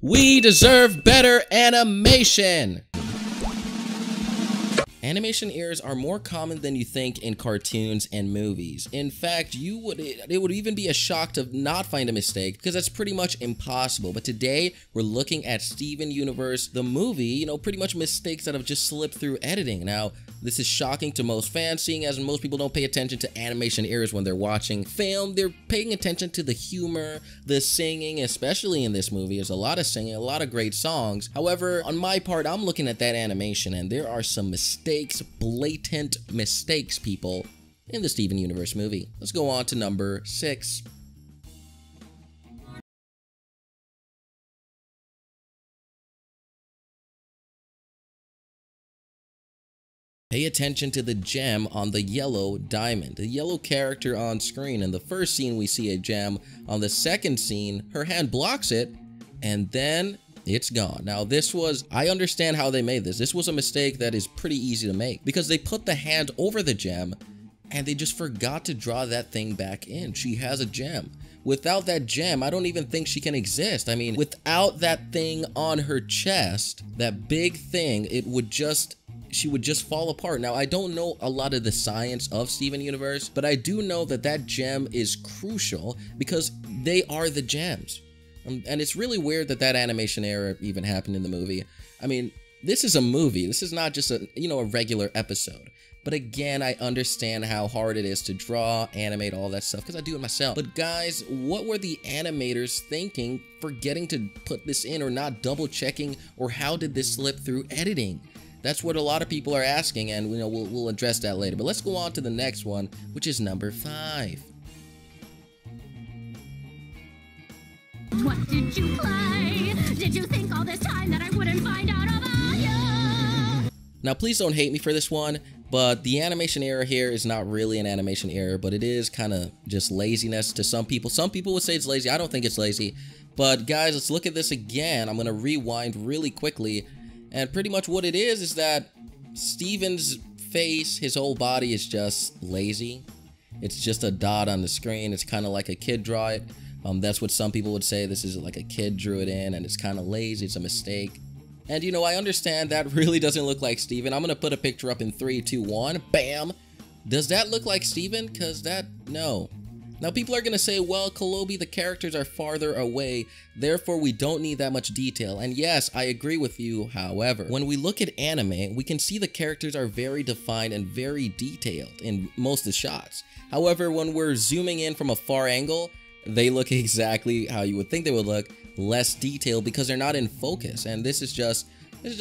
We deserve better animation! Animation errors are more common than you think in cartoons and movies. In fact, it would even be a shock to not find a mistake, because that's pretty much impossible. But today, we're looking at Steven Universe, the movie, pretty much mistakes that have just slipped through editing. Now, this is shocking to most fans, seeing as most people don't pay attention to animation errors when they're watching film. They're paying attention to the humor, the singing, especially in this movie. There's a lot of singing, a lot of great songs. However, on my part, I'm looking at that animation, and there are some mistakes, blatant mistakes, people, in the Steven Universe movie. Let's go on to number 6. Pay attention to the gem on the yellow diamond. The yellow character on screen. In the first scene, we see a gem. On the second scene, her hand blocks it, and then it's gone. Now, I understand how they made this. This was a mistake that is pretty easy to make, because they put the hand over the gem, and they just forgot to draw that thing back in. She has a gem. Without that gem, I don't even think she can exist. I mean, without that thing on her chest, that big thing, she would just fall apart. Now, I don't know a lot of the science of Steven Universe, but I do know that that gem is crucial because they are the gems. And it's really weird that that animation error even happened in the movie. I mean, this is a movie. This is not just a regular episode. But again, I understand how hard it is to draw, animate, all that stuff, because I do it myself. But guys, what were the animators thinking, forgetting to put this in or not double checking, or how did this slip through editing? That's what a lot of people are asking, and we'll address that later. But let's go on to the next one, which is number 5. What did you play? Did you think all this time that I wouldn't find out about you? Now, please don't hate me for this one, but the animation error here is not really an animation error, but it is kind of just laziness to some people. Some people would say it's lazy. I don't think it's lazy. But guys, let's look at this again. I'm going to rewind really quickly. And pretty much what it is that Steven's face, his whole body is just lazy. It's just a dot on the screen. It's kind of like a kid draw it. That's what some people would say. This is like a kid drew it in, and it's kind of lazy. It's a mistake. And I understand that really doesn't look like Steven. I'm going to put a picture up in 3, 2, 1. Bam! Does that look like Steven? Because no. Now, people are going to say, well, Calobi, the characters are farther away, therefore we don't need that much detail. And yes, I agree with you. However, when we look at anime, we can see the characters are very defined and very detailed in most of the shots. However, when we're zooming in from a far angle, they look exactly how you would think they would look, less detailed, because they're not in focus. And this is just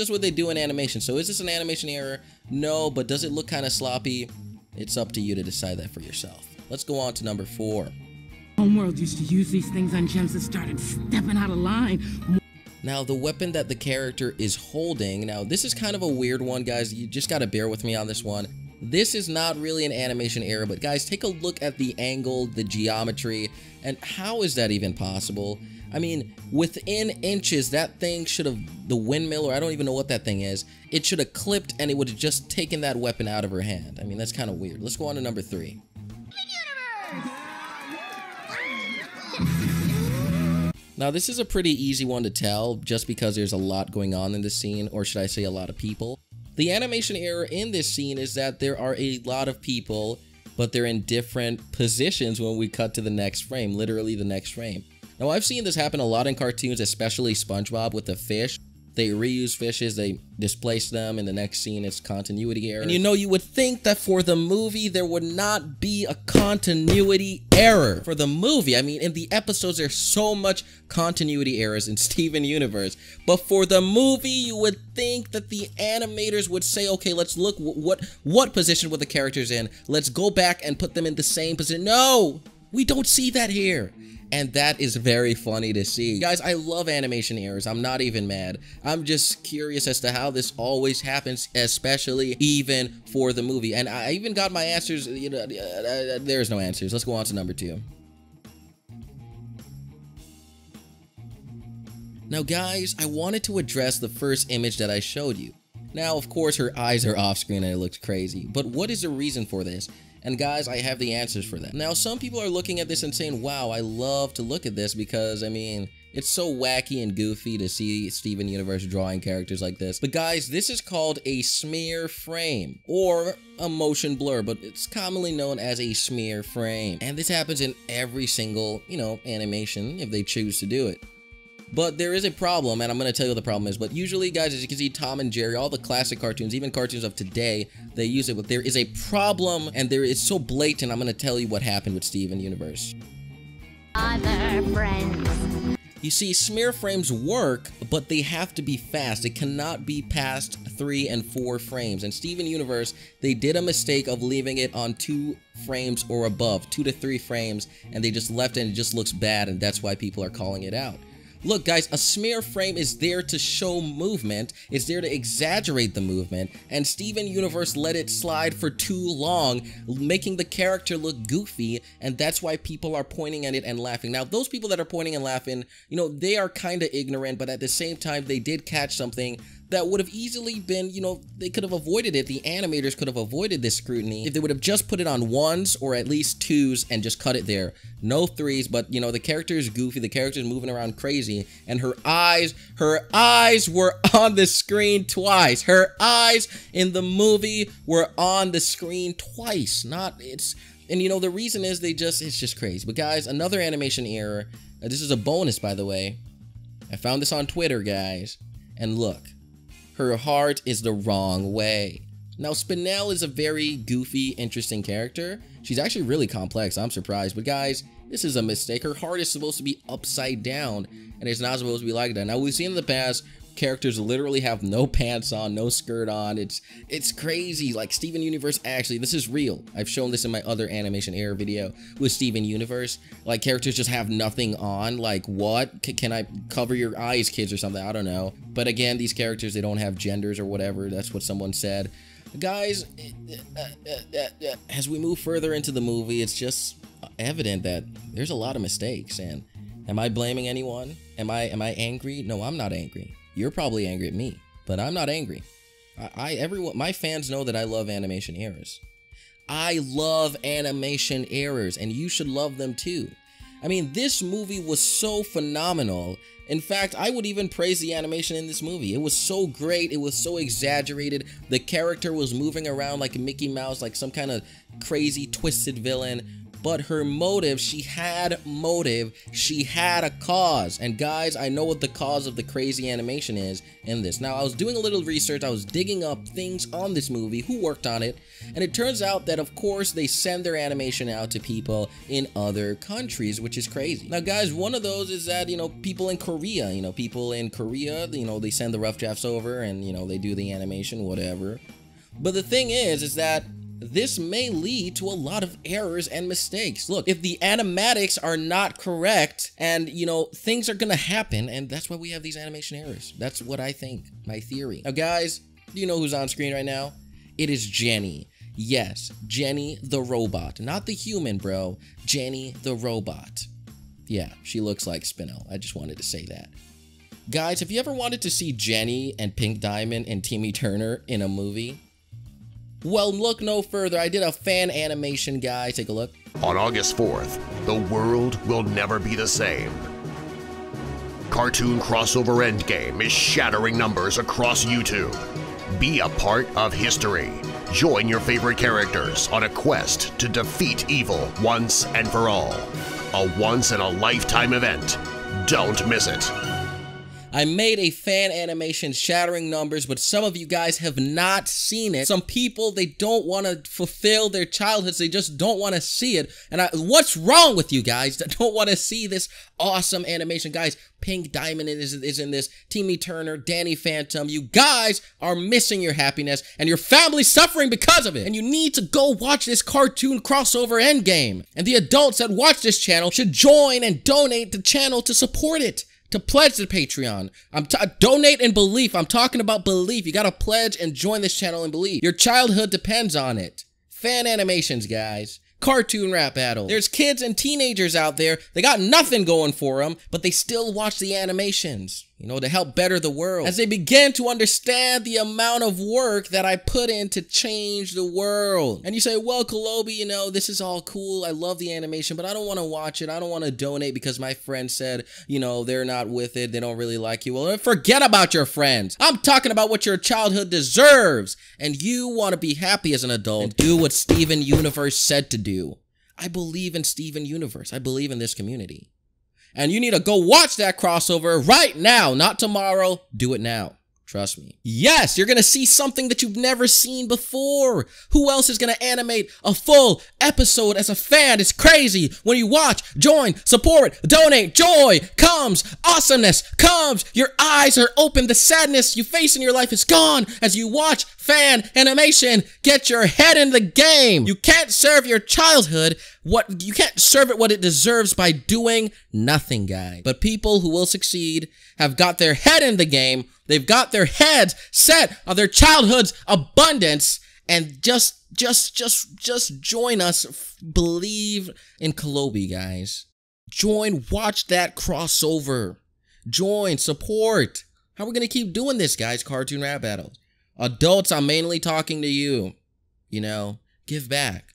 what they do in animation. So is this an animation error? No, but does it look kind of sloppy? It's up to you to decide that for yourself. Let's go on to number 4. Homeworld used to use these things on gems that started stepping out of line. Now, the weapon that the character is holding, now this is kind of a weird one, guys. You just gotta bear with me on this one. This is not really an animation error, but guys, take a look at the angle, the geometry, and how is that even possible? I mean, within inches, that thing should have, the windmill, or I don't even know what that thing is, it should have clipped and it would have just taken that weapon out of her hand. I mean, that's kind of weird. Let's go on to number 3. Now, this is a pretty easy one to tell, just because there's a lot going on in this scene, or should I say a lot of people. The animation error in this scene is that there are a lot of people, but they're in different positions when we cut to the next frame, literally the next frame. Now, I've seen this happen a lot in cartoons, especially SpongeBob with the fish. They reuse fishes, they displace them, in the next scene it's continuity error. And you would think that for the movie there would not be a continuity error. For the movie, I mean, in the episodes there's so much continuity errors in Steven Universe. But for the movie, you would think that the animators would say, okay, let's look what position were the characters in. Let's go back and put them in the same position. No! We don't see that here. And that is very funny to see. Guys, I love animation errors. I'm not even mad. I'm just curious as to how this always happens, especially even for the movie. And I even got my answers. There's no answers. Let's go on to number 2. Now, guys, I wanted to address the first image that I showed you. Now, of course, her eyes are off screen and it looks crazy. But what is the reason for this? And guys, I have the answers for that. Now, some people are looking at this and saying, wow, I love to look at this because, I mean, It's so wacky and goofy to see Steven Universe drawing characters like this. But guys, this is called a smear frame or a motion blur, but it's commonly known as a smear frame. And this happens in every single, animation if they choose to do it. But there is a problem, and I'm going to tell you what the problem is. But usually, guys, as you can see, Tom and Jerry, all the classic cartoons, even cartoons of today, they use it. But there is a problem, and it's so blatant. I'm going to tell you what happened with Steven Universe. Other friends. You see, smear frames work, but they have to be fast. It cannot be past 3 and 4 frames. And Steven Universe, they did a mistake of leaving it on 2 frames or above, 2 to 3 frames, and they just left it and it just looks bad, and that's why people are calling it out. Look, guys, a smear frame is there to show movement, it's there to exaggerate the movement, and Steven Universe let it slide for too long, making the character look goofy, and that's why people are pointing at it and laughing. Now, those people that are pointing and laughing, they are kind of ignorant, but at the same time, they did catch something that would have easily been, they could have avoided it. The animators could have avoided this scrutiny if they would have just put it on 1s or at least 2s and just cut it there. No 3s, but, the character is goofy, the character is moving around crazy, and her eyes were on the screen twice. Her eyes in the movie were on the screen twice. And the reason is it's just crazy. But guys, another animation error. This is a bonus, by the way. I found this on Twitter, guys. And look. Her heart is the wrong way. Now, Spinel is a very goofy, interesting character. She's actually really complex. I'm surprised. But guys, this is a mistake. Her heart is supposed to be upside down, and it's not supposed to be like that. Now, we've seen in the past, characters literally have no pants on, no skirt on. It's crazy. Like Steven Universe, actually, this is real. I've shown this in my other animation error video with Steven Universe. Like, characters just have nothing on. Like, what? Can I cover your eyes, kids, or something? I don't know. But again, these characters, they don't have genders or whatever. That's what someone said. Guys, as we move further into the movie, it's just evident that there's a lot of mistakes. And am I blaming anyone? Am I angry? No, I'm not angry. You're probably angry at me, but I'm not angry. Everyone, my fans know that I love animation errors. I love animation errors, and you should love them too. I mean, this movie was so phenomenal. In fact, I would even praise the animation in this movie. It was so great. It was so exaggerated. The character was moving around like a Mickey Mouse, like some kind of crazy, twisted villain. But her motive, she had motive, she had a cause. And guys, I know what the cause of the crazy animation is in this. Now, I was doing a little research, I was digging up things on this movie, who worked on it, and it turns out that, of course, they send their animation out to people in other countries, which is crazy. Now, guys, one of those is that, people in Korea, they send the rough drafts over and, they do the animation, whatever. But the thing is that this may lead to a lot of errors and mistakes. Look, if the animatics are not correct and, things are gonna happen, and that's why we have these animation errors. That's what I think, my theory. Now, guys, do you know who's on screen right now? It is Jenny. Yes, Jenny the robot. Not the human, bro. Jenny the robot. Yeah, she looks like Spinel. I just wanted to say that. Guys, have you ever wanted to see Jenny and Pink Diamond and Timmy Turner in a movie? Well, look no further. I did a fan animation, guys. Take a look. On August 4th, the world will never be the same. Cartoon crossover Endgame is shattering numbers across YouTube. Be a part of history. Join your favorite characters on a quest to defeat evil once and for all. A once-in-a-lifetime event. Don't miss it. I made a fan animation shattering numbers, but some of you guys have not seen it. Some people, they don't want to fulfill their childhoods. They just don't want to see it. And what's wrong with you guys that don't want to see this awesome animation? Guys, Pink Diamond is in this. Timmy Turner, Danny Phantom. You guys are missing your happiness, and your family's suffering because of it. And you need to go watch this cartoon crossover Endgame. And the adults that watch this channel should join and donate the channel to support it. To pledge to Patreon. Donate in belief. I'm talking about belief. You gotta pledge and join this channel in belief. Your childhood depends on it. Fan animations, guys. Cartoon rap battle. There's kids and teenagers out there. They got nothing going for them, but they still watch the animations. you know, to help better the world, as they begin to understand the amount of work that I put in to change the world. And you say, well, Calobi, you know, this is all cool. I love the animation, but I don't want to watch it. I don't want to donate because my friend said, you know, they're not with it. They don't really like you. Well, forget about your friends. I'm talking about what your childhood deserves. And you want to be happy as an adult and do what Steven Universe said to do. I believe in Steven Universe. I believe in this community. And you need to go watch that crossover right now, not tomorrow. Do it now. Trust me. Yes, you're going to see something that you've never seen before. Who else is going to animate a full episode as a fan? It's crazy. When you watch, join, support, donate, joy comes, awesomeness comes. Your eyes are open. The sadness you face in your life is gone as you watch fan animation. Get your head in the game. You can't serve your childhood you can't serve it what it deserves by doing nothing, guys. But people who will succeed have got their head in the game. They've got their heads set on their childhood's abundance, and just join us. Believe in Calobi, guys. Join, watch that crossover. Join, support. How are we gonna keep doing this, guys? Cartoon rap battles. Adults, I'm mainly talking to you. You know, give back.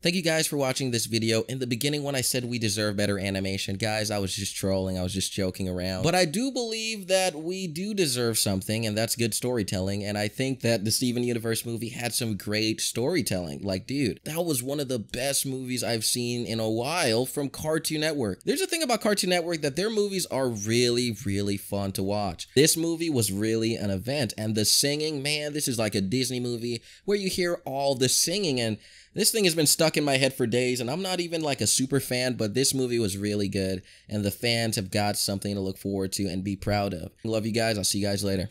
Thank you guys for watching this video. In the beginning, when I said we deserve better animation, guys, I was just trolling. I was just joking around. But I do believe that we do deserve something, and that's good storytelling. And I think that the Steven Universe movie had some great storytelling. Like, dude, that was one of the best movies I've seen in a while from Cartoon Network. There's a thing about Cartoon Network that their movies are really, really fun to watch. This movie was really an event. And the singing, man, this is like a Disney movie where you hear all the singing, and this thing has been stuck in my head for days, and I'm not even like a super fan, but this movie was really good, and the fans have got something to look forward to and be proud of. Love you guys. I'll see you guys later.